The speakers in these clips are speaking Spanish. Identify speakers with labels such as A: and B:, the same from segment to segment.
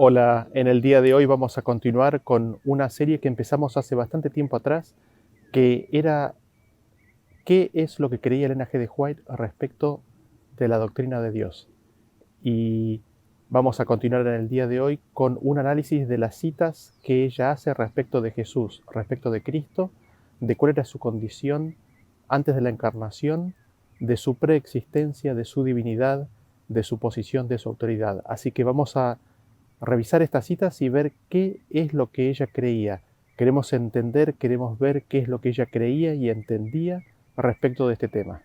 A: Hola, en el día de hoy vamos a continuar con una serie que empezamos hace bastante tiempo atrás, que era ¿qué es lo que creía Elena G. de White respecto de la doctrina de Dios? Y vamos a continuar en el día de hoy con un análisis de las citas que ella hace respecto de Jesús, respecto de Cristo, de cuál era su condición antes de la encarnación, de su preexistencia, de su divinidad, de su posición, de su autoridad. Así que vamos a revisar estas citas y ver qué es lo que ella creía. Queremos entender, queremos ver qué es lo que ella creía y entendía respecto de este tema.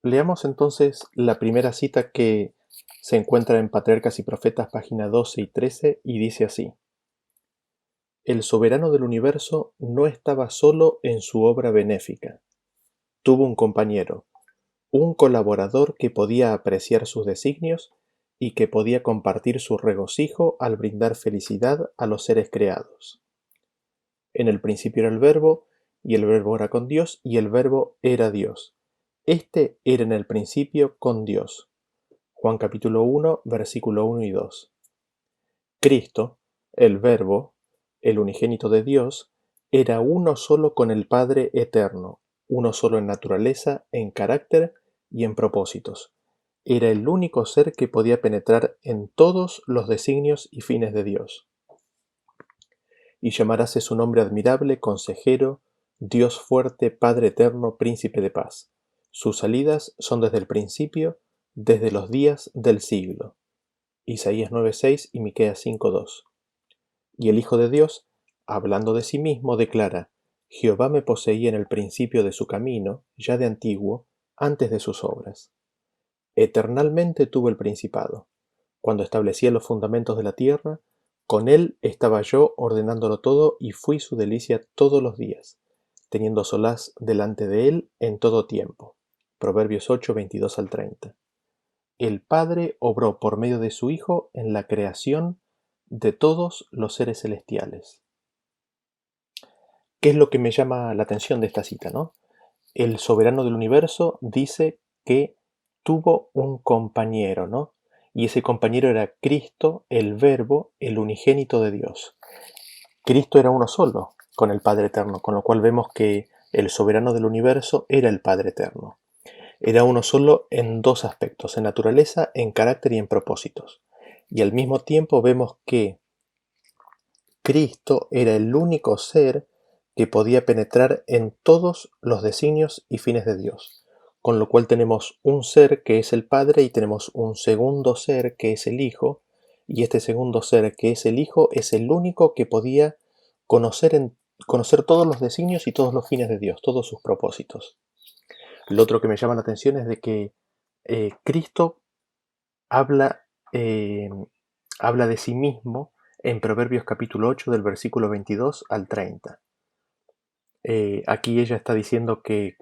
A: Leamos entonces la primera cita que se encuentra en Patriarcas y Profetas, página 12 y 13, y dice así: El soberano del universo no estaba solo en su obra benéfica. Tuvo un compañero, un colaborador que podía apreciar sus designios y que podía compartir su regocijo al brindar felicidad a los seres creados. En el principio era el Verbo, y el Verbo era con Dios, y el Verbo era Dios. Este era en el principio con Dios. Juan capítulo 1, versículo 1 y 2. Cristo, el Verbo, el unigénito de Dios, era uno solo con el Padre eterno, uno solo en naturaleza, en carácter y en propósitos. Era el único ser que podía penetrar en todos los designios y fines de Dios. Y llamaráse su nombre admirable, consejero, Dios fuerte, Padre eterno, príncipe de paz. Sus salidas son desde el principio, desde los días del siglo. Isaías 9:6 y Miqueas 5:2. Y el Hijo de Dios, hablando de sí mismo, declara: Jehová me poseía en el principio de su camino, ya de antiguo, antes de sus obras. Eternalmente tuvo el principado. Cuando establecía los fundamentos de la tierra, con él estaba yo ordenándolo todo y fui su delicia todos los días, teniendo solaz delante de él en todo tiempo. Proverbios 8, 22 al 30. El Padre obró por medio de su Hijo en la creación de todos los seres celestiales. ¿Qué es lo que me llama la atención de esta cita, no? El soberano del universo dice que tuvo un compañero, ¿no? Y ese compañero era Cristo, el Verbo, el unigénito de Dios. Cristo era uno solo con el Padre Eterno, con lo cual vemos que el soberano del universo era el Padre Eterno. Era uno solo en dos aspectos, en naturaleza, en carácter y en propósitos. Y al mismo tiempo vemos que Cristo era el único ser que podía penetrar en todos los designios y fines de Dios. Con lo cual tenemos un ser que es el Padre y tenemos un segundo ser que es el Hijo, y este segundo ser que es el Hijo es el único que podía conocer todos los designios y todos los fines de Dios, todos sus propósitos. Lo otro que me llama la atención es de que Cristo habla, eh, habla de sí mismo en Proverbios capítulo 8 del versículo 22 al 30. Aquí ella está diciendo que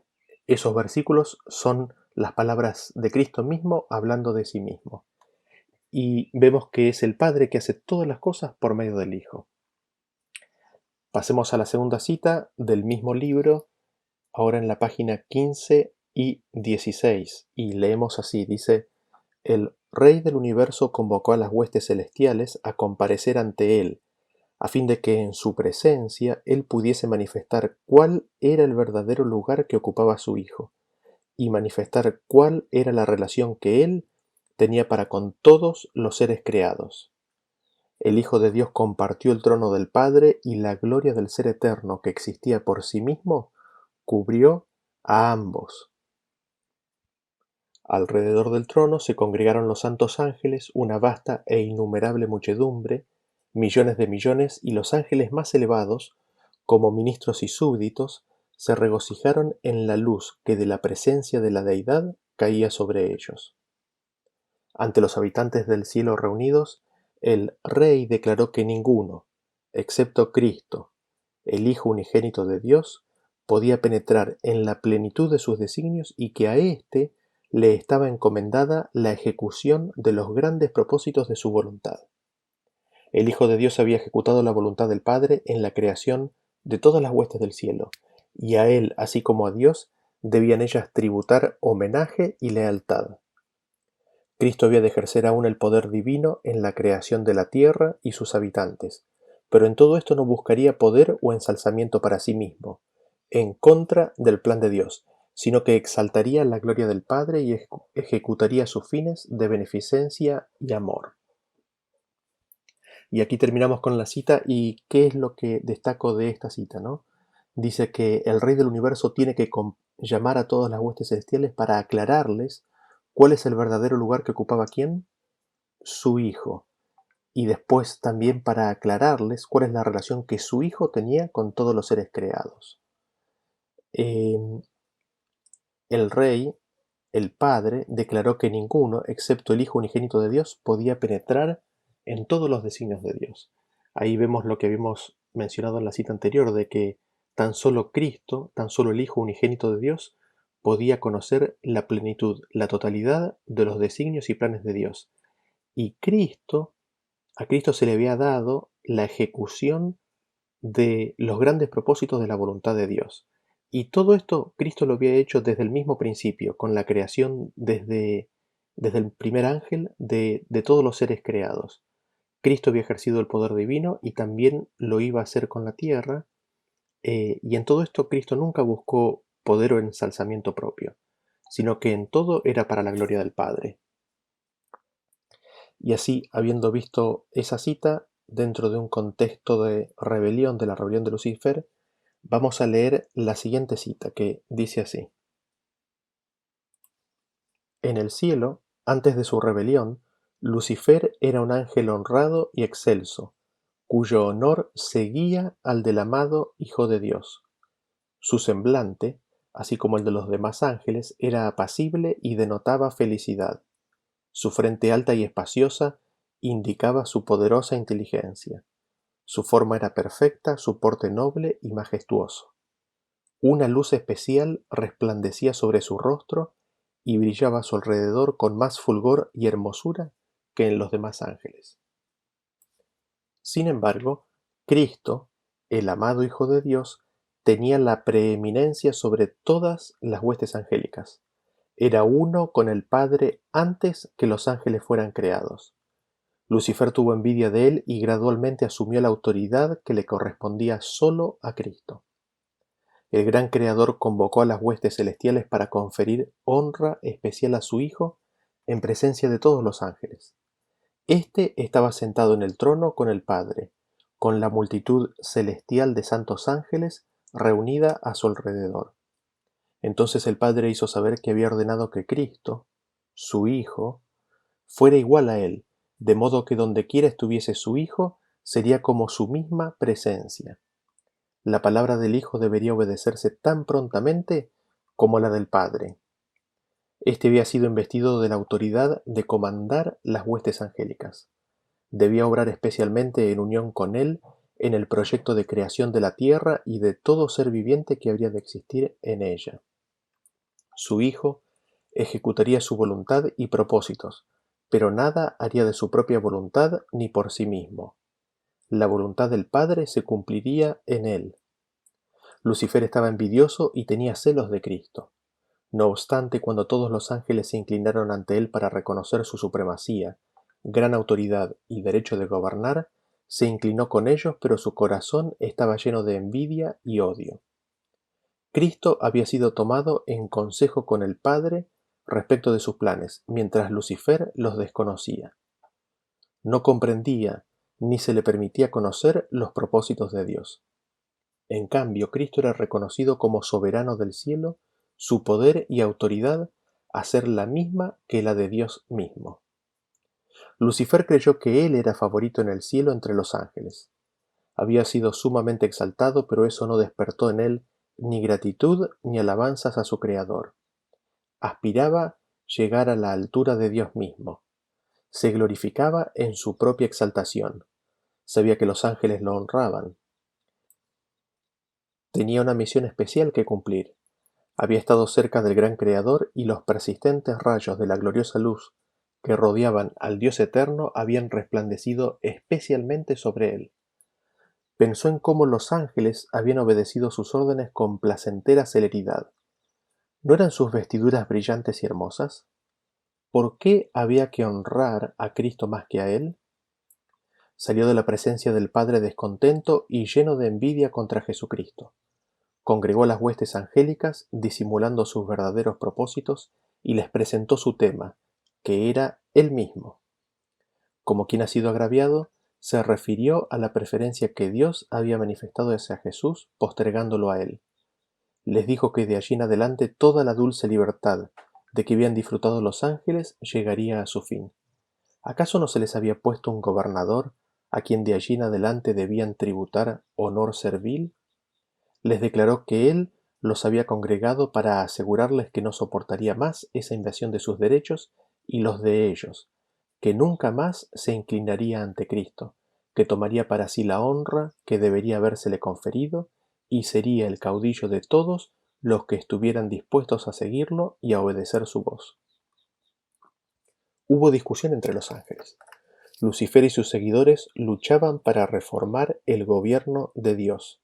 A: esos versículos son las palabras de Cristo mismo hablando de sí mismo. Y vemos que es el Padre que hace todas las cosas por medio del Hijo. Pasemos a la segunda cita del mismo libro, ahora en la página 15 y 16, y leemos así, dice: El Rey del universo convocó a las huestes celestiales a comparecer ante él, a fin de que en su presencia él pudiese manifestar cuál era el verdadero lugar que ocupaba su Hijo, y manifestar cuál era la relación que él tenía para con todos los seres creados. El Hijo de Dios compartió el trono del Padre, y la gloria del Ser eterno que existía por sí mismo cubrió a ambos. Alrededor del trono se congregaron los santos ángeles, una vasta e innumerable muchedumbre, millones de millones, y los ángeles más elevados, como ministros y súbditos, se regocijaron en la luz que de la presencia de la Deidad caía sobre ellos. Ante los habitantes del cielo reunidos, el Rey declaró que ninguno, excepto Cristo, el Hijo unigénito de Dios, podía penetrar en la plenitud de sus designios y que a éste le estaba encomendada la ejecución de los grandes propósitos de su voluntad. El Hijo de Dios había ejecutado la voluntad del Padre en la creación de todas las huestes del cielo, y a él, así como a Dios, debían ellas tributar homenaje y lealtad. Cristo había de ejercer aún el poder divino en la creación de la tierra y sus habitantes, pero en todo esto no buscaría poder o ensalzamiento para sí mismo, en contra del plan de Dios, sino que exaltaría la gloria del Padre y ejecutaría sus fines de beneficencia y amor. Y aquí terminamos con la cita. ¿Y qué es lo que destaco de esta cita, no? Dice que el Rey del Universo tiene que llamar a todas las huestes celestiales para aclararles cuál es el verdadero lugar que ocupaba quién, su Hijo, y después también para aclararles cuál es la relación que su Hijo tenía con todos los seres creados. El Rey, el Padre, declaró que ninguno, excepto el Hijo unigénito de Dios, podía penetrar en todos los designios de Dios. Ahí vemos lo que habíamos mencionado en la cita anterior, de que tan solo Cristo, tan solo el Hijo unigénito de Dios, podía conocer la plenitud, la totalidad de los designios y planes de Dios. Y a Cristo se le había dado la ejecución de los grandes propósitos de la voluntad de Dios. Y todo esto Cristo lo había hecho desde el mismo principio, con la creación desde el primer ángel de todos los seres creados. Cristo había ejercido el poder divino y también lo iba a hacer con la tierra, y en todo esto Cristo nunca buscó poder o ensalzamiento propio, sino que en todo era para la gloria del Padre. Y así, habiendo visto esa cita, dentro de un contexto de rebelión, de la rebelión de Lucifer, vamos a leer la siguiente cita que dice así: En el cielo, antes de su rebelión, Lucifer era un ángel honrado y excelso, cuyo honor seguía al del amado Hijo de Dios. Su semblante, así como el de los demás ángeles, era apacible y denotaba felicidad. Su frente alta y espaciosa indicaba su poderosa inteligencia. Su forma era perfecta, su porte noble y majestuoso. Una luz especial resplandecía sobre su rostro y brillaba a su alrededor con más fulgor y hermosura que en los demás ángeles. Sin embargo, Cristo, el amado Hijo de Dios, tenía la preeminencia sobre todas las huestes angélicas. Era uno con el Padre antes que los ángeles fueran creados. Lucifer tuvo envidia de él y gradualmente asumió la autoridad que le correspondía solo a Cristo. El gran Creador convocó a las huestes celestiales para conferir honra especial a su Hijo en presencia de todos los ángeles. Éste estaba sentado en el trono con el Padre, con la multitud celestial de santos ángeles reunida a su alrededor. Entonces el Padre hizo saber que había ordenado que Cristo, su Hijo, fuera igual a él, de modo que donde quiera estuviese su Hijo, sería como su misma presencia. La palabra del Hijo debería obedecerse tan prontamente como la del Padre. Este había sido investido de la autoridad de comandar las huestes angélicas. Debía obrar especialmente en unión con él en el proyecto de creación de la tierra y de todo ser viviente que habría de existir en ella. Su Hijo ejecutaría su voluntad y propósitos, pero nada haría de su propia voluntad ni por sí mismo. La voluntad del Padre se cumpliría en él. Lucifer estaba envidioso y tenía celos de Cristo. No obstante, cuando todos los ángeles se inclinaron ante él para reconocer su supremacía, gran autoridad y derecho de gobernar, se inclinó con ellos, pero su corazón estaba lleno de envidia y odio. Cristo había sido tomado en consejo con el Padre respecto de sus planes, mientras Lucifer los desconocía. No comprendía ni se le permitía conocer los propósitos de Dios. En cambio, Cristo era reconocido como soberano del cielo, su poder y autoridad a ser la misma que la de Dios mismo. Lucifer creyó que él era favorito en el cielo entre los ángeles. Había sido sumamente exaltado, pero eso no despertó en él ni gratitud ni alabanzas a su Creador. Aspiraba llegar a la altura de Dios mismo. Se glorificaba en su propia exaltación. Sabía que los ángeles lo honraban. Tenía una misión especial que cumplir. Había estado cerca del gran Creador y los persistentes rayos de la gloriosa luz que rodeaban al Dios eterno habían resplandecido especialmente sobre él. Pensó en cómo los ángeles habían obedecido sus órdenes con placentera celeridad. ¿No eran sus vestiduras brillantes y hermosas? ¿Por qué había que honrar a Cristo más que a él? Salió de la presencia del Padre descontento y lleno de envidia contra Jesucristo. Congregó las huestes angélicas, disimulando sus verdaderos propósitos, y les presentó su tema, que era él mismo. Como quien ha sido agraviado, se refirió a la preferencia que Dios había manifestado hacia Jesús, postergándolo a él. Les dijo que de allí en adelante toda la dulce libertad de que habían disfrutado los ángeles llegaría a su fin. ¿Acaso no se les había puesto un gobernador a quien de allí en adelante debían tributar honor servil? Les declaró que él los había congregado para asegurarles que no soportaría más esa invasión de sus derechos y los de ellos, que nunca más se inclinaría ante Cristo, que tomaría para sí la honra que debería habérsele conferido y sería el caudillo de todos los que estuvieran dispuestos a seguirlo y a obedecer su voz. Hubo discusión entre los ángeles. Lucifer y sus seguidores luchaban para reformar el gobierno de Dios.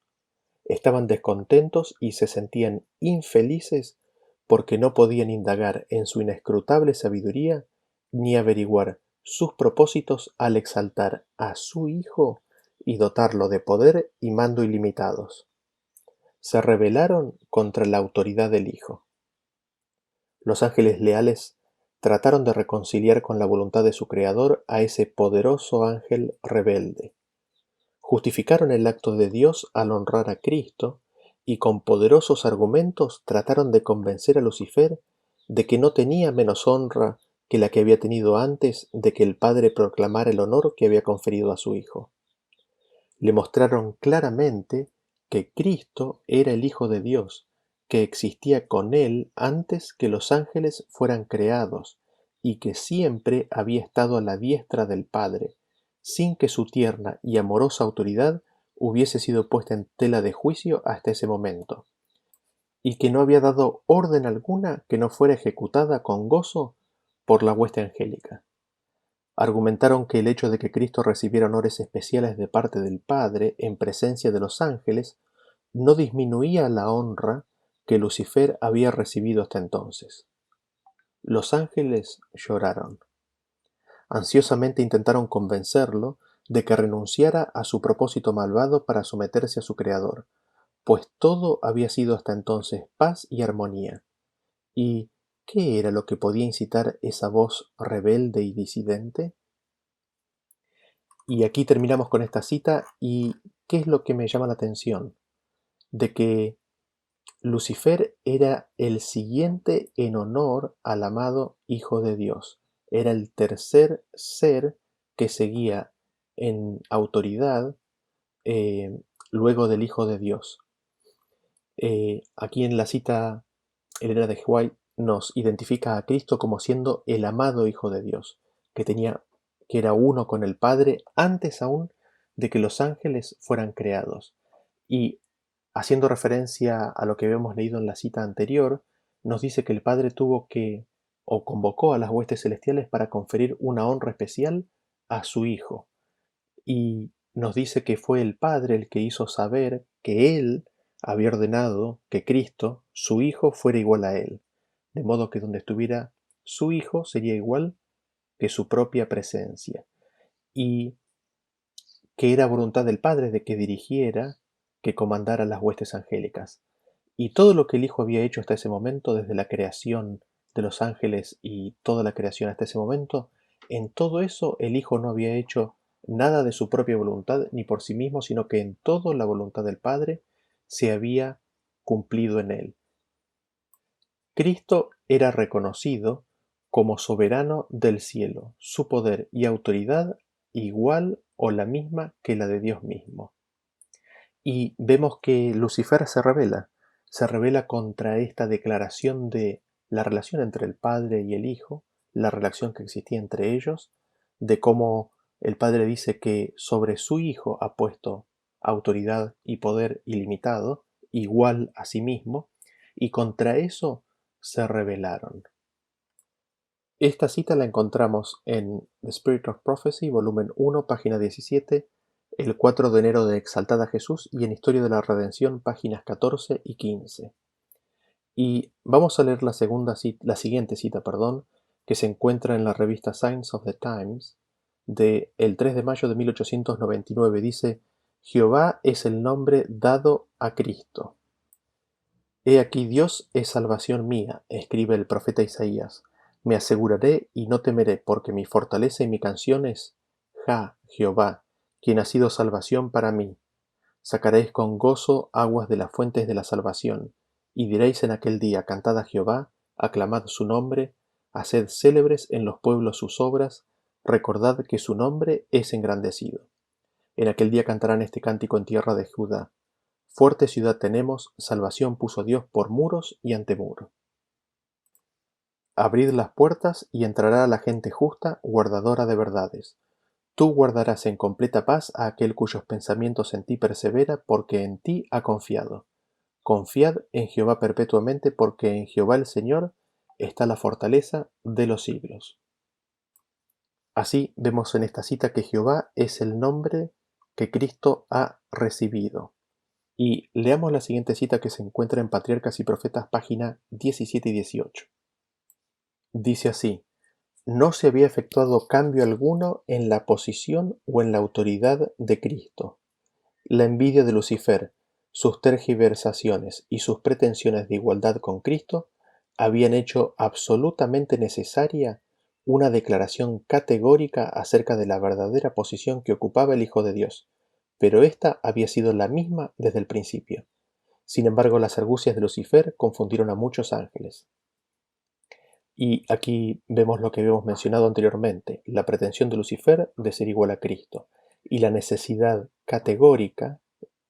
A: Estaban descontentos y se sentían infelices porque no podían indagar en su inescrutable sabiduría ni averiguar sus propósitos al exaltar a su Hijo y dotarlo de poder y mando ilimitados. Se rebelaron contra la autoridad del Hijo. Los ángeles leales trataron de reconciliar con la voluntad de su Creador a ese poderoso ángel rebelde. Justificaron el acto de Dios al honrar a Cristo y con poderosos argumentos trataron de convencer a Lucifer de que no tenía menos honra que la que había tenido antes de que el Padre proclamara el honor que había conferido a su Hijo. Le mostraron claramente que Cristo era el Hijo de Dios, que existía con Él antes que los ángeles fueran creados y que siempre había estado a la diestra del Padre, sin que su tierna y amorosa autoridad hubiese sido puesta en tela de juicio hasta ese momento, y que no había dado orden alguna que no fuera ejecutada con gozo por la hueste angélica. Argumentaron que el hecho de que Cristo recibiera honores especiales de parte del Padre en presencia de los ángeles no disminuía la honra que Lucifer había recibido hasta entonces. Los ángeles lloraron. Ansiosamente intentaron convencerlo de que renunciara a su propósito malvado para someterse a su Creador, pues todo había sido hasta entonces paz y armonía. ¿Y qué era lo que podía incitar esa voz rebelde y disidente? Y aquí terminamos con esta cita y ¿qué es lo que me llama la atención? De que Lucifer era el siguiente en honor al amado Hijo de Dios. Era el tercer ser que seguía en autoridad luego del Hijo de Dios. Aquí en la cita, Elena de White nos identifica a Cristo como siendo el amado Hijo de Dios, que era uno con el Padre antes aún de que los ángeles fueran creados. Y haciendo referencia a lo que habíamos leído en la cita anterior, nos dice que el Padre tuvo que, o convocó a las huestes celestiales para conferir una honra especial a su Hijo. Y nos dice que fue el Padre el que hizo saber que Él había ordenado que Cristo, su Hijo, fuera igual a Él, de modo que donde estuviera su Hijo sería igual que su propia presencia, y que era voluntad del Padre de que dirigiera, que comandara las huestes angélicas. Y todo lo que el Hijo había hecho hasta ese momento, desde la creación de los ángeles y toda la creación hasta ese momento, en todo eso el Hijo no había hecho nada de su propia voluntad ni por sí mismo, sino que en todo la voluntad del Padre se había cumplido en él. Cristo era reconocido como soberano del cielo, su poder y autoridad igual o la misma que la de Dios mismo. Y vemos que Lucifer se revela contra esta declaración de la relación entre el Padre y el Hijo, la relación que existía entre ellos, de cómo el Padre dice que sobre su Hijo ha puesto autoridad y poder ilimitado, igual a sí mismo, y contra eso se rebelaron. Esta cita la encontramos en The Spirit of Prophecy, volumen 1, página 17, el 4 de enero de Exaltada Jesús, y en Historia de la Redención, páginas 14 y 15. Y vamos a leer la siguiente cita, que se encuentra en la revista Signs of the Times de el 3 de mayo de 1899. Dice: Jehová es el nombre dado a Cristo. He aquí Dios es salvación mía, escribe el profeta Isaías. Me aseguraré y no temeré, porque mi fortaleza y mi canción es Jehová, quien ha sido salvación para mí. Sacaréis con gozo aguas de las fuentes de la salvación, y diréis en aquel día: cantad a Jehová, aclamad su nombre, haced célebres en los pueblos sus obras, recordad que su nombre es engrandecido. En aquel día cantarán este cántico en tierra de Judá: fuerte ciudad tenemos, salvación puso Dios por muros y antemuro. Abrid las puertas y entrará la gente justa, guardadora de verdades. Tú guardarás en completa paz a aquel cuyos pensamientos en ti persevera, porque en ti ha confiado. Confiad en Jehová perpetuamente, porque en Jehová el Señor está la fortaleza de los siglos. Así vemos en esta cita que Jehová es el nombre que Cristo ha recibido. Y leamos la siguiente cita que se encuentra en Patriarcas y Profetas, página 17 y 18. Dice así: no se había efectuado cambio alguno en la posición o en la autoridad de Cristo. La envidia de Lucifer, sus tergiversaciones y sus pretensiones de igualdad con Cristo habían hecho absolutamente necesaria una declaración categórica acerca de la verdadera posición que ocupaba el Hijo de Dios, pero ésta había sido la misma desde el principio. Sin embargo, las argucias de Lucifer confundieron a muchos ángeles. Y aquí vemos lo que habíamos mencionado anteriormente: la pretensión de Lucifer de ser igual a Cristo y la necesidad categórica,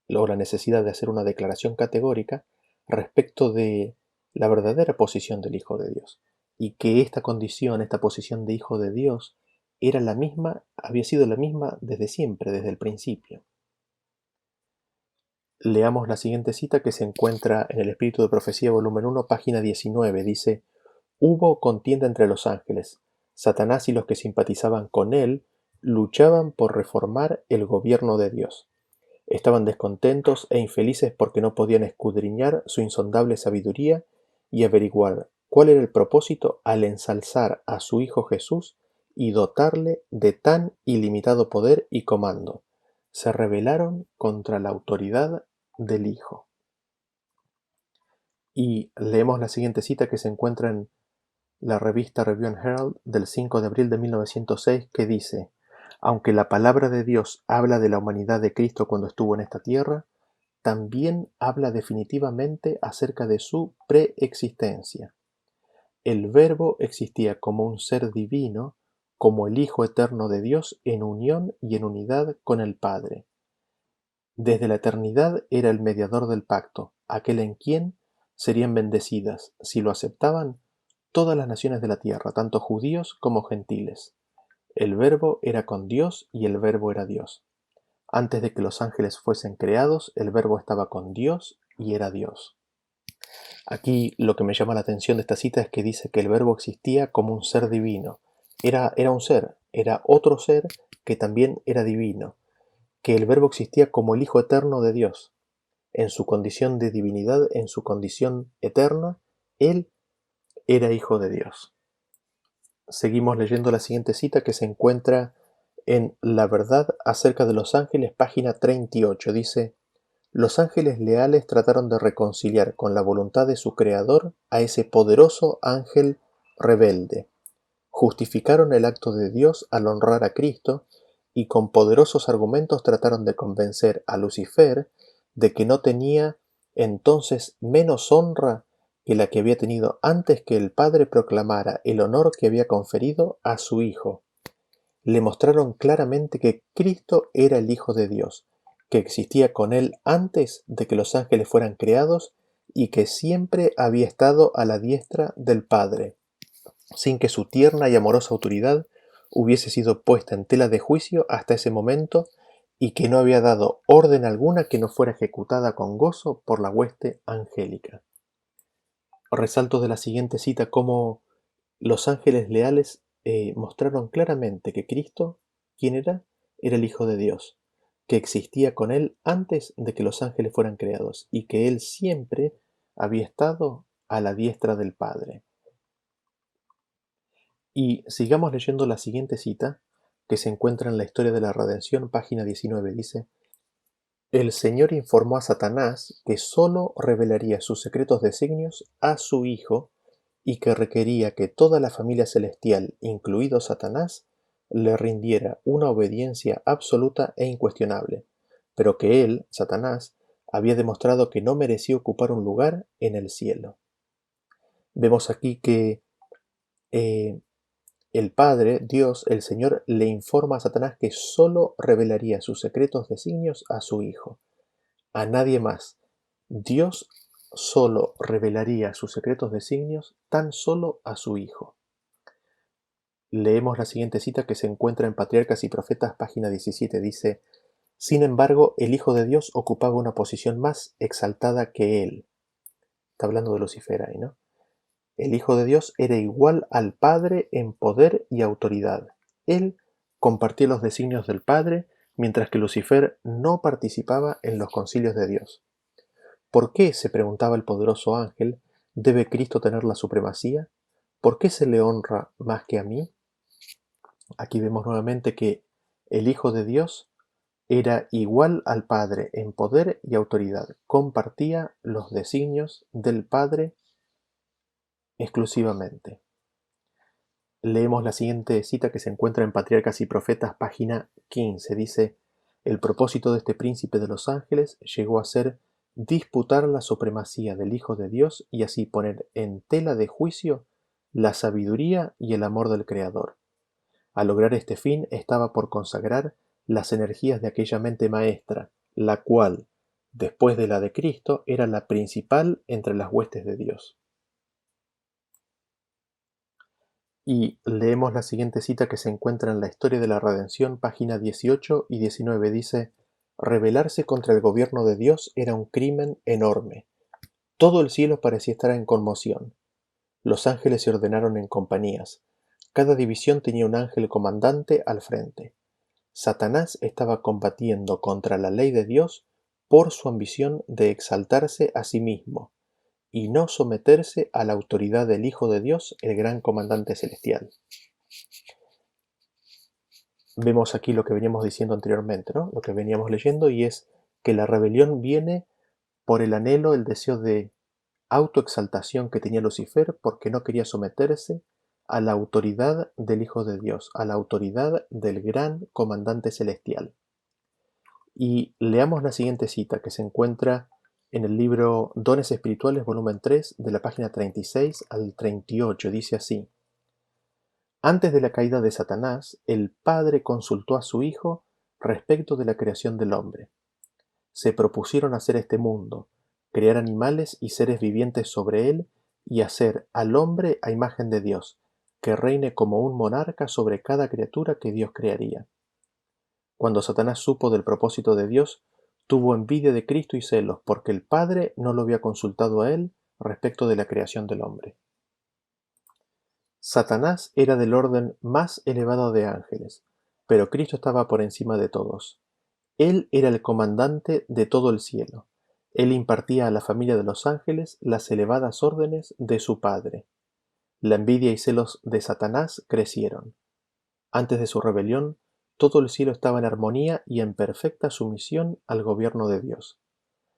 A: o la necesidad de hacer una declaración categórica respecto de la verdadera posición del Hijo de Dios, y que esta condición, esta posición de Hijo de Dios, era la misma, había sido la misma desde siempre, desde el principio. Leamos la siguiente cita que se encuentra en el Espíritu de Profecía, volumen 1, página 19. Dice: hubo contienda entre los ángeles. Satanás y los que simpatizaban con él luchaban por reformar el gobierno de Dios. Estaban descontentos e infelices porque no podían escudriñar su insondable sabiduría y averiguar cuál era el propósito al ensalzar a su Hijo Jesús y dotarle de tan ilimitado poder y comando. Se rebelaron contra la autoridad del Hijo. Y leemos la siguiente cita que se encuentra en la revista Review and Herald del 5 de abril de 1906, que dice: aunque la palabra de Dios habla de la humanidad de Cristo cuando estuvo en esta tierra, también habla definitivamente acerca de su preexistencia. El Verbo existía como un ser divino, como el Hijo eterno de Dios, en unión y en unidad con el Padre. Desde la eternidad era el mediador del pacto, aquel en quien serían bendecidas, si lo aceptaban, todas las naciones de la tierra, tanto judíos como gentiles. El Verbo era con Dios y el Verbo era Dios. Antes de que los ángeles fuesen creados, el Verbo estaba con Dios y era Dios. Aquí lo que me llama la atención de esta cita es que dice que el Verbo existía como un ser divino. Era un ser, era otro ser que también era divino, que el Verbo existía como el Hijo eterno de Dios. En su condición de divinidad, en su condición eterna, Él era Hijo de Dios. Seguimos leyendo la siguiente cita que se encuentra en La verdad acerca de los ángeles, página 38. Dice: los ángeles leales trataron de reconciliar con la voluntad de su creador a ese poderoso ángel rebelde. Justificaron el acto de Dios al honrar a Cristo y con poderosos argumentos trataron de convencer a Lucifer de que no tenía entonces menos honra que la que había tenido antes que el Padre proclamara el honor que había conferido a su Hijo. Le mostraron claramente que Cristo era el Hijo de Dios, que existía con él antes de que los ángeles fueran creados y que siempre había estado a la diestra del Padre, sin que su tierna y amorosa autoridad hubiese sido puesta en tela de juicio hasta ese momento, y que no había dado orden alguna que no fuera ejecutada con gozo por la hueste angélica. Resalto de la siguiente cita cómo los ángeles leales mostraron claramente que Cristo, ¿quién era? Era el Hijo de Dios, que existía con él antes de que los ángeles fueran creados y que él siempre había estado a la diestra del Padre. Y sigamos leyendo la siguiente cita, que se encuentra en la historia de la redención, página 19. Dice: El Señor informó a Satanás que sólo revelaría sus secretos designios a su Hijo y que requería que toda la familia celestial, incluido Satanás, le rindiera una obediencia absoluta e incuestionable, pero que él, Satanás, había demostrado que no merecía ocupar un lugar en el cielo. Vemos aquí que eh, el Padre, Dios, el Señor, le informa a Satanás que sólo revelaría sus secretos designios a su Hijo, a nadie más. Dios solo revelaría sus secretos designios tan solo a su Hijo. Leemos la siguiente cita que se encuentra en Patriarcas y Profetas, página 17. Dice: Sin embargo, el Hijo de Dios ocupaba una posición más exaltada que él. Está hablando de Lucifer ahí, ¿no? El Hijo de Dios era igual al Padre en poder y autoridad. Él compartía los designios del Padre, mientras que Lucifer no participaba en los concilios de Dios. ¿Por qué, se preguntaba el poderoso ángel, debe Cristo tener la supremacía? ¿Por qué se le honra más que a mí? Aquí vemos nuevamente que el Hijo de Dios era igual al Padre en poder y autoridad, compartía los designios del Padre exclusivamente. Leemos la siguiente cita que se encuentra en Patriarcas y Profetas, página 15. Dice: El propósito de este príncipe de los ángeles llegó a ser disputar la supremacía del Hijo de Dios y así poner en tela de juicio la sabiduría y el amor del Creador. Al lograr este fin estaba por consagrar las energías de aquella mente maestra, la cual, después de la de Cristo, era la principal entre las huestes de Dios. Y leemos la siguiente cita que se encuentra en la Historia de la Redención, página 18 y 19. Dice: Rebelarse contra el gobierno de Dios era un crimen enorme. Todo el cielo parecía estar en conmoción. Los ángeles se ordenaron en compañías. Cada división tenía un ángel comandante al frente. Satanás estaba combatiendo contra la ley de Dios por su ambición de exaltarse a sí mismo y no someterse a la autoridad del Hijo de Dios, el gran comandante celestial. Vemos aquí lo que veníamos diciendo anteriormente, ¿no? Lo que veníamos leyendo, y es que la rebelión viene por el anhelo, el deseo de autoexaltación que tenía Lucifer, porque no quería someterse a la autoridad del Hijo de Dios, a la autoridad del gran comandante celestial. Y leamos la siguiente cita que se encuentra en el libro Dones Espirituales, volumen 3, de la página 36 al 38. Dice así: Antes de la caída de Satanás, el Padre consultó a su Hijo respecto de la creación del hombre. Se propusieron hacer este mundo, crear animales y seres vivientes sobre él y hacer al hombre a imagen de Dios, que reine como un monarca sobre cada criatura que Dios crearía. Cuando Satanás supo del propósito de Dios, tuvo envidia de Cristo y celos, porque el Padre no lo había consultado a él respecto de la creación del hombre. Satanás era del orden más elevado de ángeles, pero Cristo estaba por encima de todos. Él era el comandante de todo el cielo. Él impartía a la familia de los ángeles las elevadas órdenes de su Padre. La envidia y celos de Satanás crecieron. Antes de su rebelión, todo el cielo estaba en armonía y en perfecta sumisión al gobierno de Dios.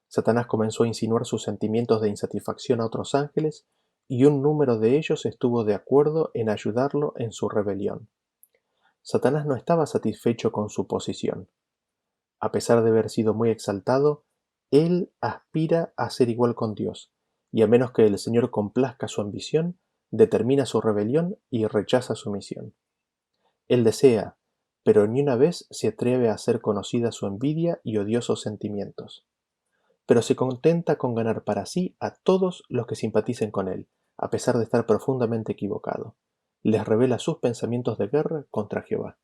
A: Satanás comenzó a insinuar sus sentimientos de insatisfacción a otros ángeles, y un número de ellos estuvo de acuerdo en ayudarlo en su rebelión. Satanás no estaba satisfecho con su posición. A pesar de haber sido muy exaltado, él aspira a ser igual con Dios, y a menos que el Señor complazca su ambición, determina su rebelión y rechaza su misión. Él desea, pero ni una vez se atreve a hacer conocida su envidia y odiosos sentimientos. Pero se contenta con ganar para sí a todos los que simpaticen con él, a pesar de estar profundamente equivocado. Les revela sus pensamientos de guerra contra Jehová.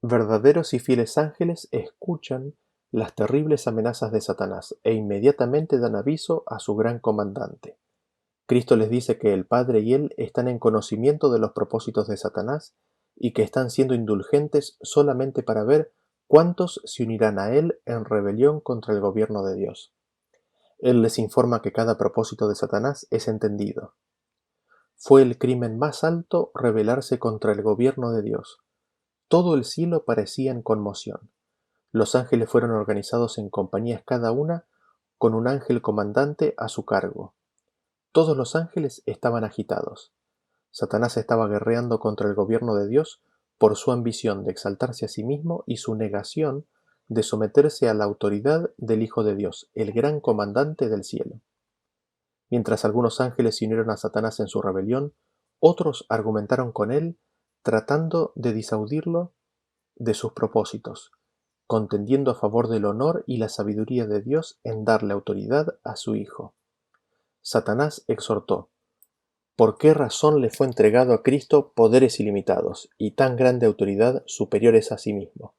A: Verdaderos y fieles ángeles escuchan las terribles amenazas de Satanás e inmediatamente dan aviso a su gran comandante. Cristo les dice que el Padre y él están en conocimiento de los propósitos de Satanás y que están siendo indulgentes solamente para ver cuántos se unirán a él en rebelión contra el gobierno de Dios. Él les informa que cada propósito de Satanás es entendido. Fue el crimen más alto rebelarse contra el gobierno de Dios. Todo el cielo parecía en conmoción. Los ángeles fueron organizados en compañías cada una, con un ángel comandante a su cargo. Todos los ángeles estaban agitados. Satanás estaba guerreando contra el gobierno de Dios por su ambición de exaltarse a sí mismo y su negación de someterse a la autoridad del Hijo de Dios, el gran comandante del cielo. Mientras algunos ángeles se unieron a Satanás en su rebelión, otros argumentaron con él, tratando de disuadirlo de sus propósitos, contendiendo a favor del honor y la sabiduría de Dios en darle autoridad a su Hijo. Satanás exhortó: ¿por qué razón le fue entregado a Cristo poderes ilimitados y tan grande autoridad superiores a sí mismo?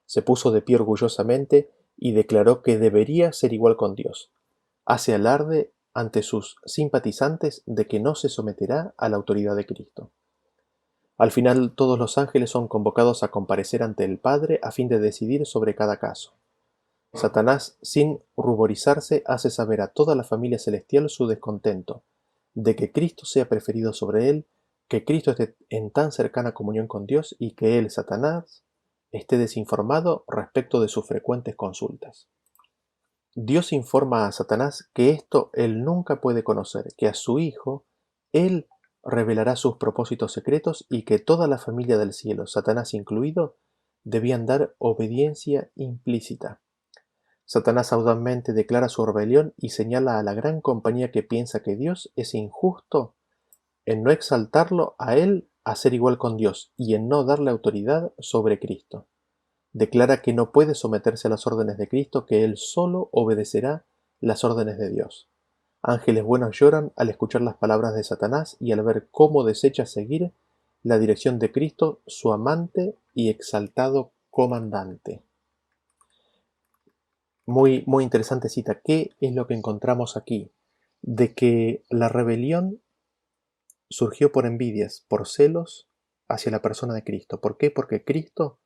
A: Se puso de pie orgullosamente y declaró que debería ser igual con Dios. Hace alarde ante sus simpatizantes de que no se someterá a la autoridad de Cristo. Al final, todos los ángeles son convocados a comparecer ante el Padre a fin de decidir sobre cada caso. Satanás, sin ruborizarse, hace saber a toda la familia celestial su descontento de que Cristo sea preferido sobre él, que Cristo esté en tan cercana comunión con Dios y que él, Satanás, esté desinformado respecto de sus frecuentes consultas. Dios informa a Satanás que esto él nunca puede conocer, que a su Hijo él revelará sus propósitos secretos y que toda la familia del cielo, Satanás incluido, debían dar obediencia implícita. Satanás audazmente declara su rebelión y señala a la gran compañía que piensa que Dios es injusto en no exaltarlo a él a ser igual con Dios y en no darle autoridad sobre Cristo. Declara que no puede someterse a las órdenes de Cristo, que él solo obedecerá las órdenes de Dios. Ángeles buenos lloran al escuchar las palabras de Satanás y al ver cómo desecha seguir la dirección de Cristo, su amante y exaltado comandante. Muy, muy interesante cita. ¿Qué es lo que encontramos aquí? De que la rebelión surgió por envidias, por celos hacia la persona de Cristo. ¿Por qué? Porque Cristo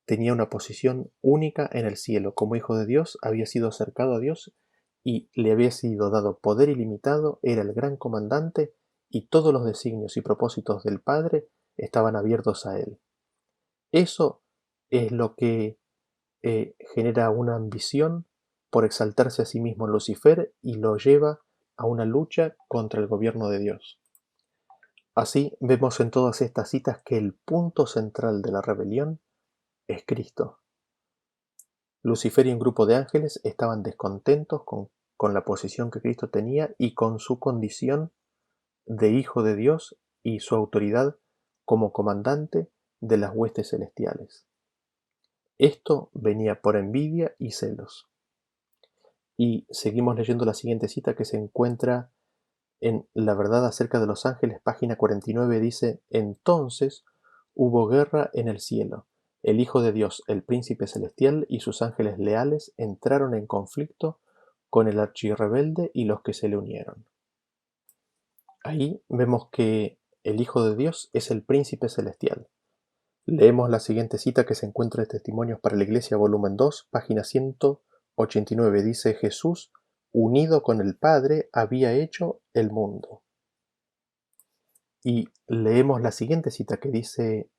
A: tenía una posición única en el cielo. Como hijo de Dios, había sido acercado a Dios y le había sido dado poder ilimitado, era el gran comandante y todos los designios y propósitos del Padre estaban abiertos a él. Eso es lo que genera una ambición por exaltarse a sí mismo en Lucifer y lo lleva a una lucha contra el gobierno de Dios. Así vemos en todas estas citas que el punto central de la rebelión es Cristo. Lucifer y un grupo de ángeles estaban descontentos con la posición que Cristo tenía y con su condición de hijo de Dios y su autoridad como comandante de las huestes celestiales. Esto venía por envidia y celos. Y seguimos leyendo la siguiente cita que se encuentra en La verdad acerca de los ángeles, página 49, dice: entonces hubo guerra en el cielo. El Hijo de Dios, el príncipe celestial, y sus ángeles leales entraron en conflicto con el archirrebelde y los que se le unieron. Ahí vemos que el Hijo de Dios es el príncipe celestial. Leemos la siguiente cita que se encuentra en Testimonios para la Iglesia, volumen 2, página 189. Dice: Jesús, unido con el Padre, había hecho el mundo. Y leemos la siguiente cita que dice: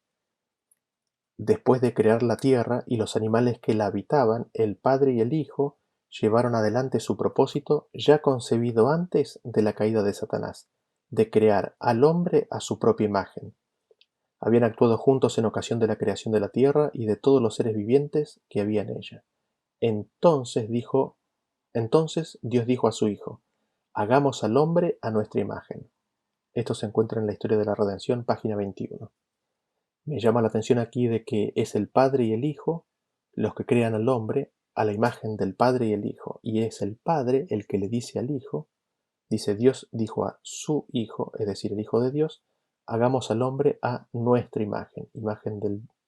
A: después de crear la tierra y los animales que la habitaban, el Padre y el Hijo llevaron adelante su propósito ya concebido antes de la caída de Satanás, de crear al hombre a su propia imagen. Habían actuado juntos en ocasión de la creación de la tierra y de todos los seres vivientes que había en ella. Entonces Dios dijo a su Hijo: hagamos al hombre a nuestra imagen. Esto se encuentra en la Historia de la Redención, página 21. Me llama la atención aquí de que es el Padre y el Hijo los que crean al hombre a la imagen del Padre y el Hijo. Y es el Padre el que le dice al Hijo, dice: Dios dijo a su Hijo, es decir, el Hijo de Dios, hagamos al hombre a nuestra imagen, imagen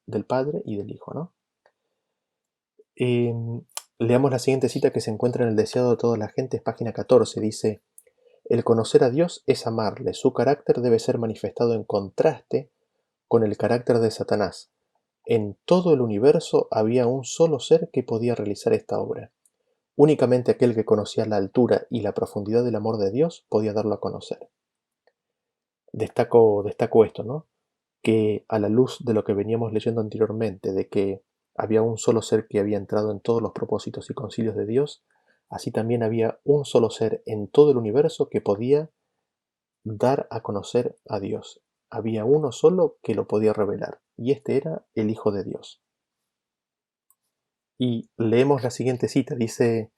A: del Padre y del Hijo, ¿no? Leamos la siguiente cita que se encuentra en El deseado de todas las gentes, página 14, dice: el conocer a Dios es amarle, su carácter debe ser manifestado en contraste con el carácter de Satanás. En todo el universo había un solo ser que podía realizar esta obra. Únicamente aquel que conocía la altura y la profundidad del amor de Dios podía darlo a conocer. Destaco esto, ¿no? Que a la luz de lo que veníamos leyendo anteriormente, de que había un solo ser que había entrado en todos los propósitos y concilios de Dios, así también había un solo ser en todo el universo que podía dar a conocer a Dios. Había uno solo que lo podía revelar, y este era el Hijo de Dios. Y leemos la siguiente cita, dice: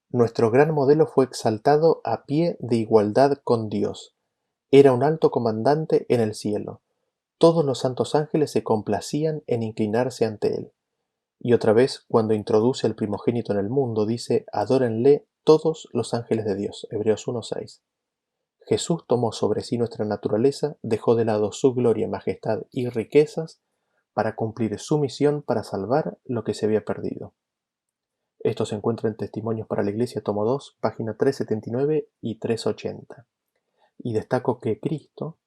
A: Nuestro gran modelo fue exaltado a pie de igualdad con Dios. Era un alto comandante en el cielo. Todos los santos ángeles se complacían en inclinarse ante él. Y otra vez, cuando introduce al primogénito en el mundo, dice: Adórenle todos los ángeles de Dios. Hebreos 1:6. Jesús tomó sobre sí nuestra naturaleza, dejó de lado su gloria, majestad y riquezas para cumplir su misión para salvar lo que se había perdido. Esto se encuentra en Testimonios para la Iglesia, tomo 2, página 379 y 380. Y destaco que Cristo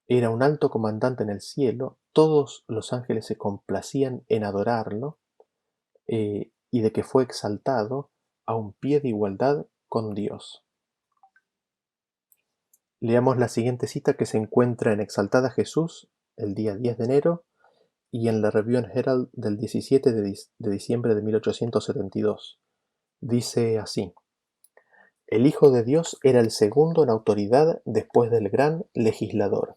A: era un alto comandante en el cielo, todos los ángeles se complacían en adorarlo, y de que fue exaltado a un pie de igualdad con Dios. Leamos la siguiente cita que se encuentra en Exaltada Jesús, el día 10 de enero, y en la Review and Herald del 17 de diciembre de 1872. Dice así: El Hijo de Dios era el segundo en autoridad después del gran legislador.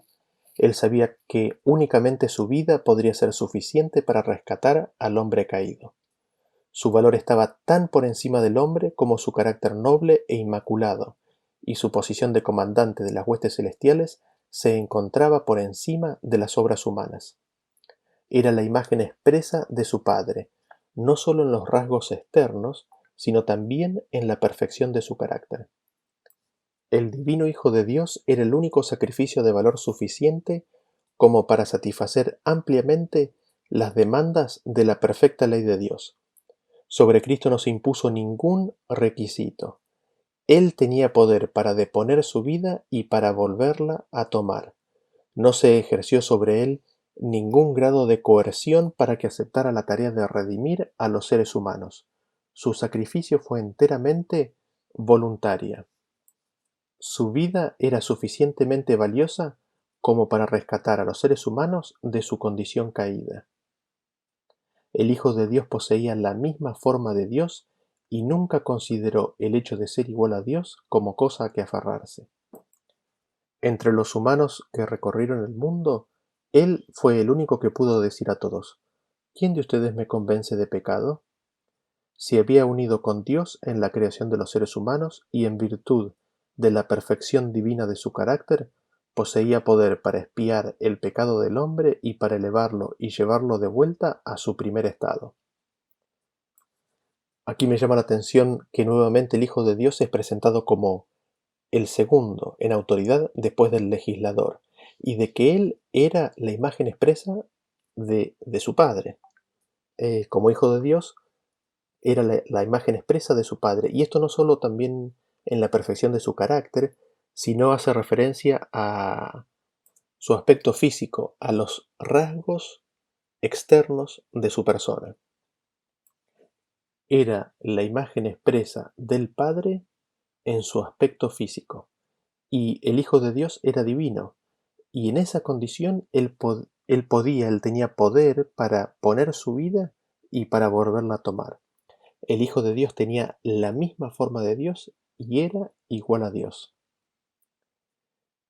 A: Él sabía que únicamente su vida podría ser suficiente para rescatar al hombre caído. Su valor estaba tan por encima del hombre como su carácter noble e inmaculado, y su posición de comandante de las huestes celestiales se encontraba por encima de las obras humanas. Era la imagen expresa de su Padre, no solo en los rasgos externos, sino también en la perfección de su carácter. El divino Hijo de Dios era el único sacrificio de valor suficiente como para satisfacer ampliamente las demandas de la perfecta ley de Dios. Sobre Cristo no se impuso ningún requisito. Él tenía poder para deponer su vida y para volverla a tomar. No se ejerció sobre él ningún grado de coerción para que aceptara la tarea de redimir a los seres humanos. Su sacrificio fue enteramente voluntaria. Su vida era suficientemente valiosa como para rescatar a los seres humanos de su condición caída. El Hijo de Dios poseía la misma forma de Dios y nunca consideró el hecho de ser igual a Dios como cosa a que aferrarse. Entre los humanos que recorrieron el mundo, Él fue el único que pudo decir a todos: ¿Quién de ustedes me convence de pecado? Se había unido con Dios en la creación de los seres humanos y en virtud de la perfección divina de su carácter, poseía poder para expiar el pecado del hombre y para elevarlo y llevarlo de vuelta a su primer estado. Aquí me llama la atención que nuevamente el Hijo de Dios es presentado como el segundo en autoridad después del legislador, y de que él era la imagen expresa de su Padre. Como Hijo de Dios, era la imagen expresa de su Padre, y esto no solo también en la perfección de su carácter, sino hace referencia a su aspecto físico, a los rasgos externos de su persona. Era la imagen expresa del Padre en su aspecto físico, y el Hijo de Dios era divino, y en esa condición él tenía poder para poner su vida y para volverla a tomar. El Hijo de Dios tenía la misma forma de Dios y era igual a Dios.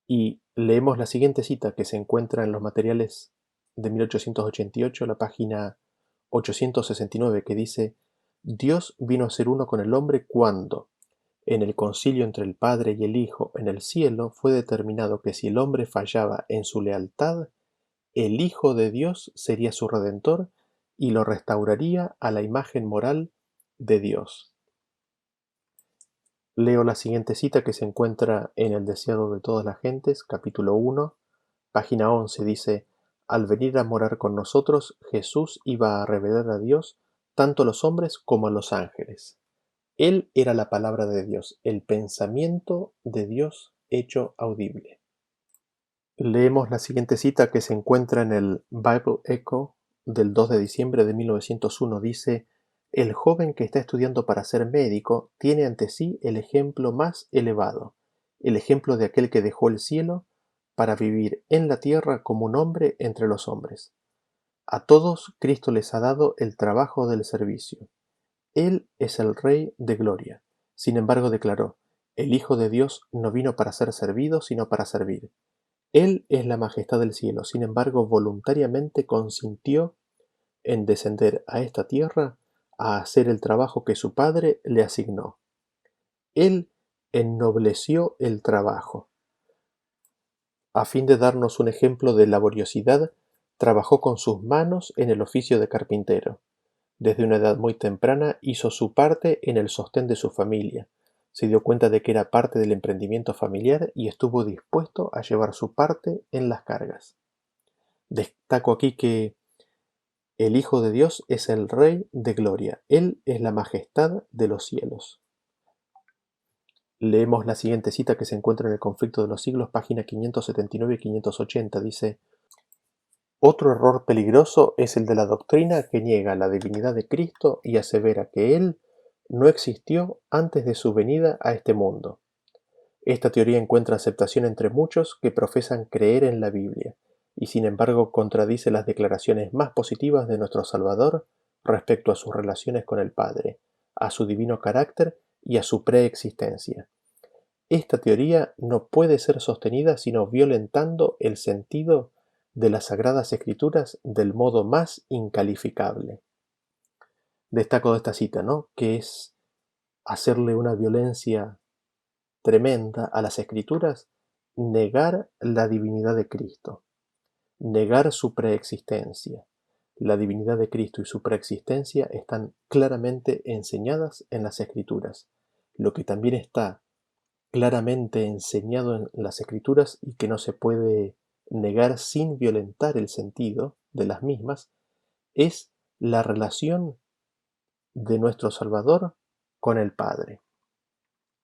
A: Y leemos la siguiente cita que se encuentra en los materiales de 1888, la página 869, que dice: Dios vino a ser uno con el hombre cuando, en el concilio entre el Padre y el Hijo en el cielo, fue determinado que si el hombre fallaba en su lealtad, el Hijo de Dios sería su redentor y lo restauraría a la imagen moral de Dios. Leo la siguiente cita que se encuentra en El deseado de todas las gentes, capítulo 1, página 11, dice: Al venir a morar con nosotros, Jesús iba a revelar a Dios tanto a los hombres como a los ángeles. Él era la palabra de Dios, el pensamiento de Dios hecho audible. Leemos la siguiente cita que se encuentra en el Bible Echo del 2 de diciembre de 1901. Dice: El joven que está estudiando para ser médico tiene ante sí el ejemplo más elevado, el ejemplo de aquel que dejó el cielo para vivir en la tierra como un hombre entre los hombres. A todos Cristo les ha dado el trabajo del servicio. Él es el Rey de gloria. Sin embargo, declaró, el Hijo de Dios no vino para ser servido, sino para servir. Él es la majestad del cielo. Sin embargo, voluntariamente consintió en descender a esta tierra a hacer el trabajo que su Padre le asignó. Él ennobleció el trabajo. A fin de darnos un ejemplo de laboriosidad, trabajó con sus manos en el oficio de carpintero. Desde una edad muy temprana hizo su parte en el sostén de su familia. Se dio cuenta de que era parte del emprendimiento familiar y estuvo dispuesto a llevar su parte en las cargas. Destaco aquí que el Hijo de Dios es el Rey de gloria. Él es la majestad de los cielos. Leemos la siguiente cita que se encuentra en el Conflicto de los Siglos, página 579 y 580. Dice: otro error peligroso es el de la doctrina que niega la divinidad de Cristo y asevera que Él no existió antes de su venida a este mundo. Esta teoría encuentra aceptación entre muchos que profesan creer en la Biblia, y sin embargo contradice las declaraciones más positivas de nuestro Salvador respecto a sus relaciones con el Padre, a su divino carácter y a su preexistencia. Esta teoría no puede ser sostenida sino violentando el sentido de las Sagradas Escrituras del modo más incalificable. Destaco de esta cita, ¿no?, que es hacerle una violencia tremenda a las Escrituras, negar la divinidad de Cristo, negar su preexistencia. La divinidad de Cristo y su preexistencia están claramente enseñadas en las Escrituras. Lo que también está claramente enseñado en las Escrituras y que no se puede negar sin violentar el sentido de las mismas, es la relación de nuestro Salvador con el Padre.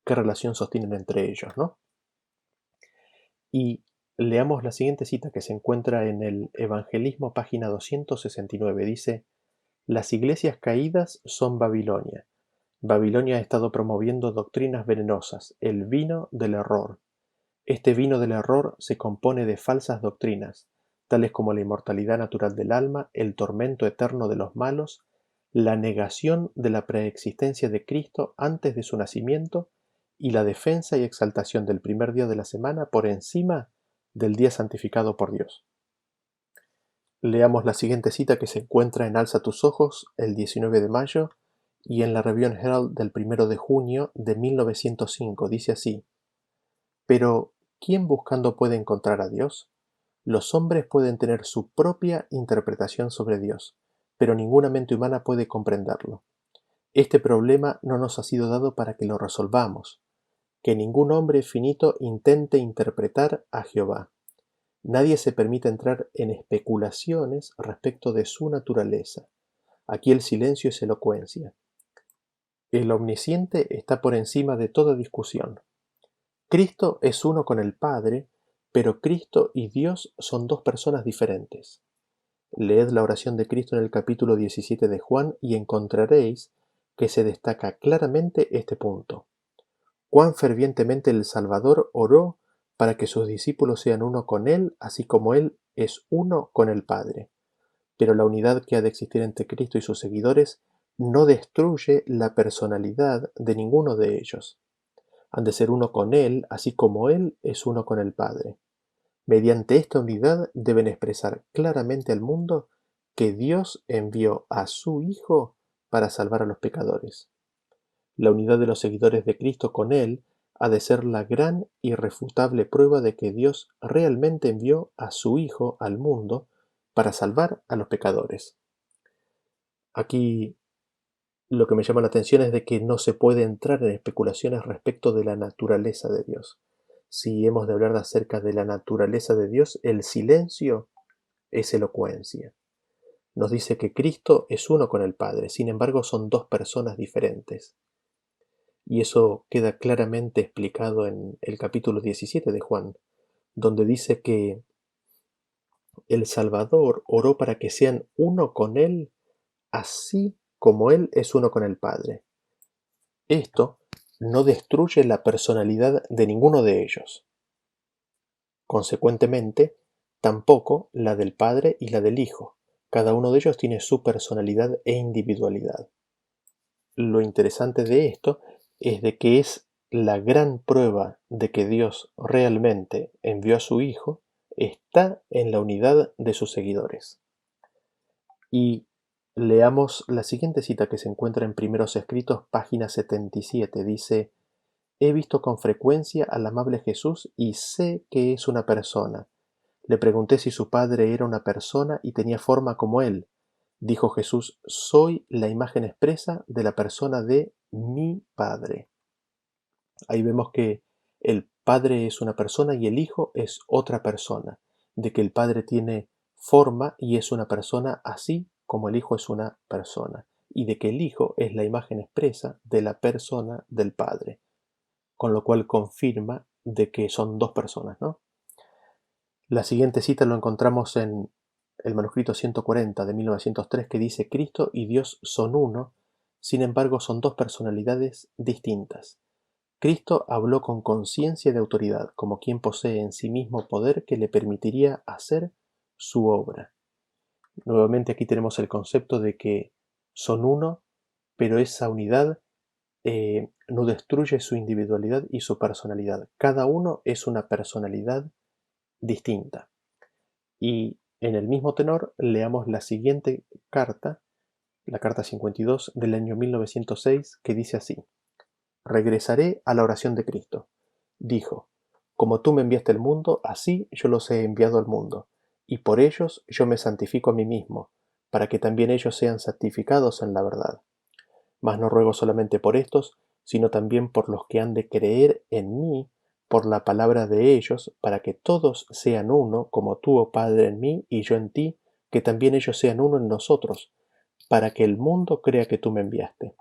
A: ¿Qué relación sostienen entre ellos, no? Y leamos la siguiente cita que se encuentra en el Evangelismo, página 269. Dice: las iglesias caídas son Babilonia. Babilonia ha estado promoviendo doctrinas venenosas, el vino del error. Este vino del error se compone de falsas doctrinas, tales como la inmortalidad natural del alma, el tormento eterno de los malos, la negación de la preexistencia de Cristo antes de su nacimiento y la defensa y exaltación del primer día de la semana por encima del día santificado por Dios. Leamos la siguiente cita que se encuentra en Alza tus ojos, el 19 de mayo, y en la Review and Herald del 1 de junio de 1905. Dice así: pero ¿quién buscando puede encontrar a Dios? Los hombres pueden tener su propia interpretación sobre Dios, pero ninguna mente humana puede comprenderlo. Este problema no nos ha sido dado para que lo resolvamos. Que ningún hombre finito intente interpretar a Jehová. Nadie se permite entrar en especulaciones respecto de su naturaleza. Aquí el silencio es elocuencia. El omnisciente está por encima de toda discusión. Cristo es uno con el Padre, pero Cristo y Dios son dos personas diferentes. Leed la oración de Cristo en el capítulo 17 de Juan y encontraréis que se destaca claramente este punto. Cuán fervientemente el Salvador oró para que sus discípulos sean uno con Él, así como Él es uno con el Padre. Pero la unidad que ha de existir entre Cristo y sus seguidores no destruye la personalidad de ninguno de ellos. Han de ser uno con Él, así como Él es uno con el Padre. Mediante esta unidad deben expresar claramente al mundo que Dios envió a su Hijo para salvar a los pecadores. La unidad de los seguidores de Cristo con Él ha de ser la gran irrefutable prueba de que Dios realmente envió a su Hijo al mundo para salvar a los pecadores. Aquí lo que me llama la atención es de que no se puede entrar en especulaciones respecto de la naturaleza de Dios. Si hemos de hablar acerca de la naturaleza de Dios, el silencio es elocuencia. Nos dice que Cristo es uno con el Padre, sin embargo son dos personas diferentes. Y eso queda claramente explicado en el capítulo 17 de Juan, donde dice que el Salvador oró para que sean uno con Él, así como Él es uno con el Padre. Esto no destruye la personalidad de ninguno de ellos. Consecuentemente, tampoco la del Padre y la del Hijo. Cada uno de ellos tiene su personalidad e individualidad. Lo interesante de esto es de que es la gran prueba de que Dios realmente envió a su Hijo, está en la unidad de sus seguidores. Y leamos la siguiente cita que se encuentra en Primeros Escritos, página 77. Dice: He visto con frecuencia al amable Jesús y sé que es una persona. Le pregunté si su padre era una persona y tenía forma como él. Dijo Jesús: Soy la imagen expresa de la persona de mi Padre. Ahí vemos que el Padre es una persona y el Hijo es otra persona, de que el Padre tiene forma y es una persona así como el Hijo es una persona, y de que el Hijo es la imagen expresa de la persona del Padre, con lo cual confirma de que son dos personas, ¿no? La siguiente cita lo encontramos en el manuscrito 140 de 1903, que dice: Cristo y Dios son uno, sin embargo son dos personalidades distintas. Cristo habló con conciencia de autoridad, como quien posee en sí mismo poder que le permitiría hacer su obra. Nuevamente aquí tenemos el concepto de que son uno, pero esa unidad no destruye su individualidad y su personalidad. Cada uno es una personalidad distinta. Y en el mismo tenor leamos la siguiente carta, la carta 52 del año 1906, que dice así: Regresaré a la oración de Cristo. Dijo: Como tú me enviaste al mundo, así yo los he enviado al mundo, y por ellos yo me santifico a mí mismo, para que también ellos sean santificados en la verdad. Mas no ruego solamente por estos, sino también por los que han de creer en mí por la palabra de ellos, para que todos sean uno, como tú, oh Padre, en mí y yo en ti, que también ellos sean uno en nosotros, para que el mundo crea que tú me enviaste.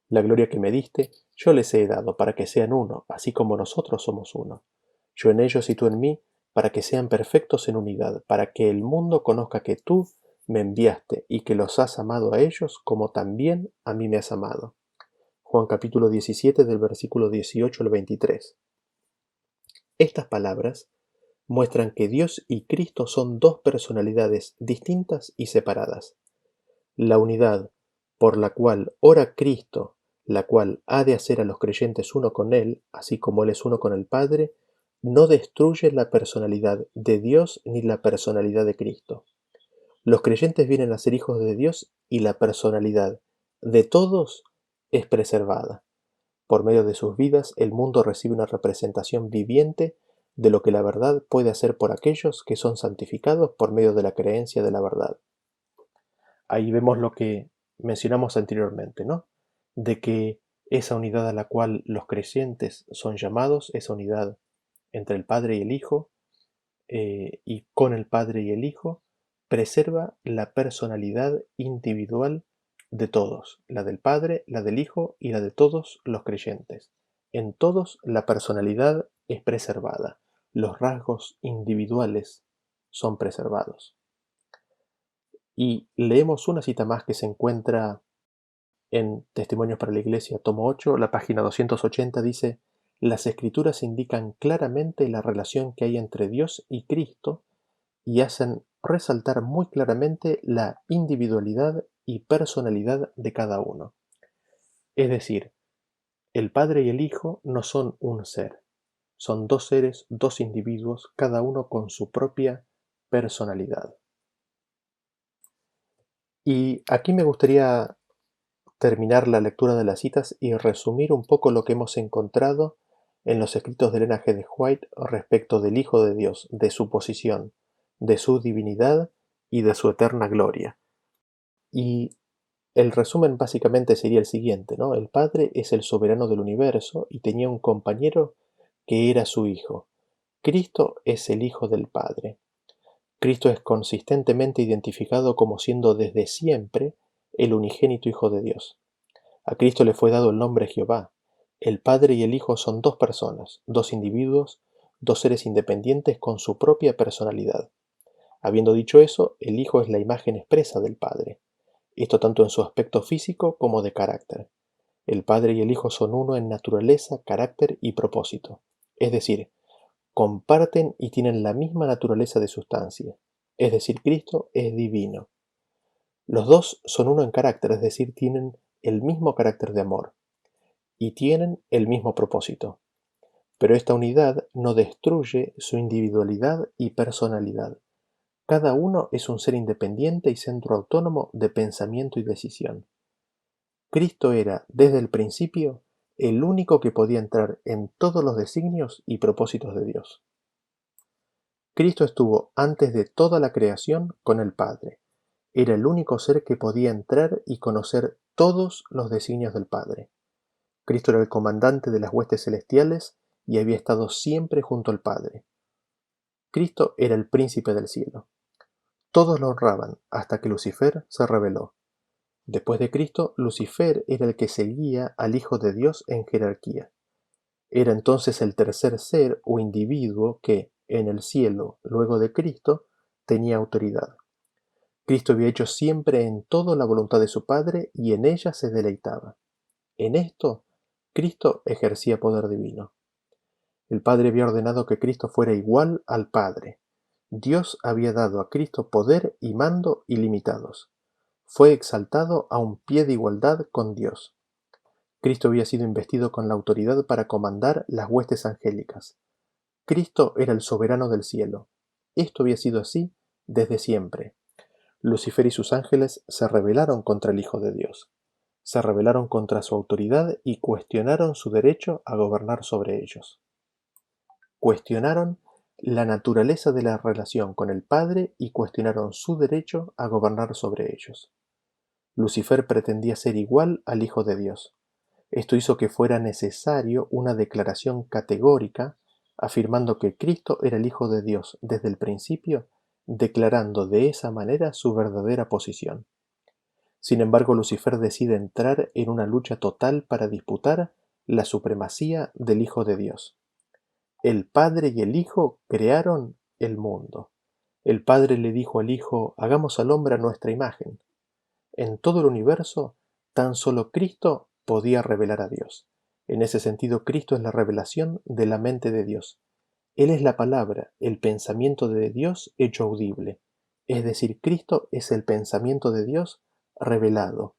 A: La gloria que me diste, yo les he dado, para que sean uno, así como nosotros somos uno. Yo en ellos y tú en mí, para que sean perfectos en unidad, para que el mundo conozca que tú me enviaste y que los has amado a ellos como también a mí me has amado. Juan capítulo 17 del versículo 18 al 23. Estas palabras muestran que Dios y Cristo son dos personalidades distintas y separadas. La unidad por la cual ora Cristo, la cual ha de hacer a los creyentes uno con Él, así como Él es uno con el Padre, no destruye la personalidad de Dios ni la personalidad de Cristo. Los creyentes vienen a ser hijos de Dios y la personalidad de todos es preservada. Por medio de sus vidas, el mundo recibe una representación viviente de lo que la verdad puede hacer por aquellos que son santificados por medio de la creencia de la verdad. Ahí vemos lo que mencionamos anteriormente, ¿no? De que esa unidad a la cual los creyentes son llamados, esa unidad entre el Padre y el Hijo, y con el Padre y el Hijo, preserva la personalidad individual de todos, la del Padre, la del Hijo y la de todos los creyentes. En todos la personalidad es preservada, los rasgos individuales son preservados. Y leemos una cita más que se encuentra en Testimonios para la Iglesia, tomo 8, la página 280, dice: Las Escrituras indican claramente la relación que hay entre Dios y Cristo y hacen resaltar muy claramente la individualidad y personalidad de cada uno. Es decir, el Padre y el Hijo no son un ser, son dos seres, dos individuos, cada uno con su propia personalidad. Y aquí me gustaría terminar la lectura de las citas y resumir un poco lo que hemos encontrado en los escritos de Elena G. de White respecto del Hijo de Dios, de su posición, de su divinidad y de su eterna gloria. Y el resumen básicamente sería el siguiente, ¿no? El Padre es el soberano del universo y tenía un compañero que era su Hijo. Cristo es el Hijo del Padre. Cristo es consistentemente identificado como siendo desde siempre el unigénito Hijo de Dios. A Cristo le fue dado el nombre Jehová. El Padre y el Hijo son dos personas, dos individuos, dos seres independientes con su propia personalidad. Habiendo dicho eso, el Hijo es la imagen expresa del Padre, esto tanto en su aspecto físico como de carácter. El Padre y el Hijo son uno en naturaleza, carácter y propósito. Es decir, comparten y tienen la misma naturaleza de sustancia, es decir, Cristo es divino. Los dos son uno en carácter, es decir, tienen el mismo carácter de amor y tienen el mismo propósito. Pero esta unidad no destruye su individualidad y personalidad. Cada uno es un ser independiente y centro autónomo de pensamiento y decisión. Cristo era, desde el principio, el único que podía entrar en todos los designios y propósitos de Dios. Cristo estuvo antes de toda la creación con el Padre. Era el único ser que podía entrar y conocer todos los designios del Padre. Cristo era el comandante de las huestes celestiales y había estado siempre junto al Padre. Cristo era el príncipe del cielo. Todos lo honraban hasta que Lucifer se rebeló. Después de Cristo, Lucifer era el que seguía al Hijo de Dios en jerarquía. Era entonces el tercer ser o individuo que, en el cielo, luego de Cristo, tenía autoridad. Cristo había hecho siempre en todo la voluntad de su Padre y en ella se deleitaba. En esto, Cristo ejercía poder divino. El Padre había ordenado que Cristo fuera igual al Padre. Dios había dado a Cristo poder y mando ilimitados. Fue exaltado a un pie de igualdad con Dios. Cristo había sido investido con la autoridad para comandar las huestes angélicas. Cristo era el soberano del cielo. Esto había sido así desde siempre. Lucifer y sus ángeles se rebelaron contra el Hijo de Dios. Se rebelaron contra su autoridad y cuestionaron su derecho a gobernar sobre ellos. Cuestionaron la naturaleza de la relación con el Padre y cuestionaron su derecho a gobernar sobre ellos. Lucifer pretendía ser igual al Hijo de Dios. Esto hizo que fuera necesario una declaración categórica afirmando que Cristo era el Hijo de Dios desde el principio, declarando de esa manera su verdadera posición. Sin embargo, Lucifer decide entrar en una lucha total para disputar la supremacía del Hijo de Dios. El Padre y el Hijo crearon el mundo. El Padre le dijo al Hijo, hagamos al hombre a nuestra imagen. En todo el universo, tan solo Cristo podía revelar a Dios. En ese sentido, Cristo es la revelación de la mente de Dios. Él es la palabra, el pensamiento de Dios hecho audible. Es decir, Cristo es el pensamiento de Dios revelado.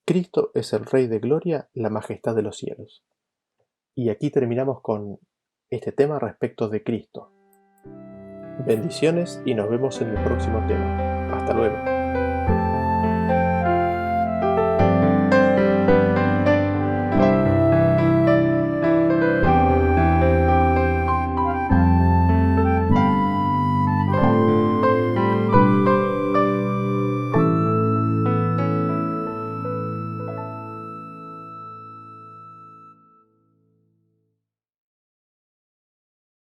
A: Cristo es el Rey de Gloria, la majestad de los cielos. Y aquí terminamos con este tema respecto de Cristo. Bendiciones y nos vemos en el próximo tema. Hasta luego.